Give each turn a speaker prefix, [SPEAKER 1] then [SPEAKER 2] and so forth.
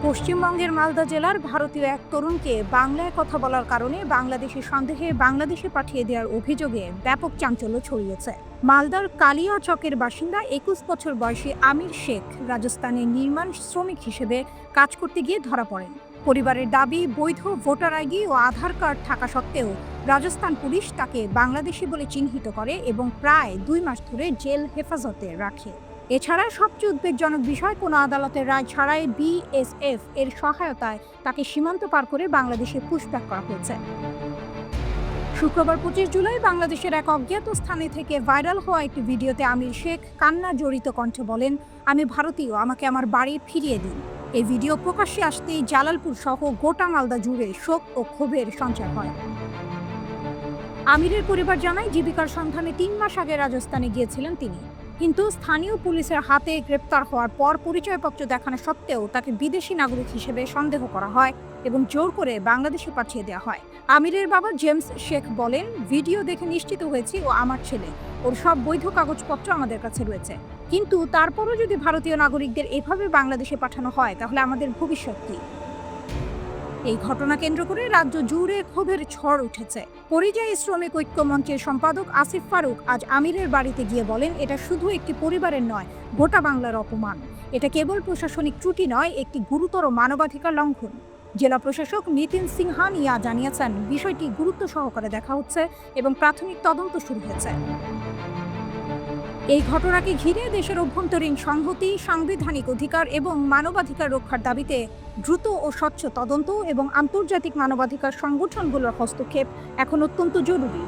[SPEAKER 1] পশ্চিমবঙ্গের মালদা জেলার ভারতীয় এক তরুণকে বাংলায় কথা বলার কারণে বাংলাদেশের সন্দেহে বাংলাদেশে পাঠিয়ে দেওয়ার অভিযোগে ব্যাপক চাঞ্চল্য ছড়িয়েছে। মালদার কালিয়াচকের বাসিন্দা ২১ বছর বয়সী আমির শেখ রাজস্থানে নির্মাণ শ্রমিক হিসেবে কাজ করতে গিয়ে ধরা পড়েন। পরিবারের দাবি, বৈধ ভোটার আইডি ও আধার কার্ড থাকা সত্ত্বেও রাজস্থান পুলিশ তাকে বাংলাদেশি বলে চিহ্নিত করে এবং প্রায় ২ মাস ধরে জেল হেফাজতে রাখে। এছাড়া সবচেয়ে উদ্বেগজনক বিষয়, কোনো আদালতের রায় ছাড়াই বিএসএফ এর সহায়তায় তাকে সীমান্ত পার করে বাংলাদেশে পুশব্যাক করা হয়েছে। শুক্রবার ২৫ জুলাই বাংলাদেশের এক অজ্ঞাত স্থানে থেকে ভাইরাল হওয়া একটি ভিডিওতে আমির শেখ কান্না জড়িত কণ্ঠে বলেন, "আমি ভারতীয়, আমাকে আমার বাড়ি ফিরিয়ে দিন।" এই ভিডিও প্রকাশ্যে আসতেই জালালপুর সহ গোটা মালদা জুড়ে শোক ও ক্ষোভের সঞ্চার হয়। আমিরের পরিবার জানায়, জীবিকার সন্ধানে ৩ মাস আগে রাজস্থানে গিয়েছিলেন তিনি, কিন্তু স্থানীয় পুলিশের হাতে গ্রেপ্তার হওয়ার পর পরিচয়পত্র দেখানো সত্ত্বেও তাকে বিদেশি নাগরিক হিসেবে সন্দেহ করা হয় এবং জোর করে বাংলাদেশে পাঠিয়ে দেওয়া হয়। আমিরের বাবা জেমস শেখ বলেন, "ভিডিও দেখে নিশ্চিত হয়েছি ও আমার ছেলে, ওর সব বৈধ কাগজপত্র আমাদের কাছে রয়েছে। কিন্তু তারপরও যদি ভারতীয় নাগরিকদের এভাবে বাংলাদেশে পাঠানো হয় তাহলে আমাদের ভবিষ্যৎ কী?" এই ঘটনা কেন্দ্র করে রাজ্য জুড়ে ক্ষোভের ঝড় উঠেছে। পরিযায়ী শ্রমিক ঐক্য মঞ্চের সম্পাদক আসিফ ফারুক আজ আমিরের বাড়িতে গিয়ে বলেন, "এটা শুধু একটি পরিবারের নয়, গোটা বাংলার অপমান। এটা কেবল প্রশাসনিক ত্রুটি নয়, একটি গুরুতর মানবাধিকার লঙ্ঘন।" জেলা প্রশাসক নিতিন সিংহানিয়া জানিয়েছেন, বিষয়টি গুরুত্ব সহকারে দেখা হচ্ছে এবং প্রাথমিক তদন্ত শুরু হয়েছে। এই ঘটনাকে ঘিরে দেশের অভ্যন্তরীণ সংহতি, সাংবিধানিক অধিকার এবং মানবাধিকার রক্ষার দাবিতে দ্রুত ও স্বচ্ছ তদন্ত এবং আন্তর্জাতিক মানবাধিকার সংগঠনগুলোর হস্তক্ষেপ এখন অত্যন্ত জরুরি।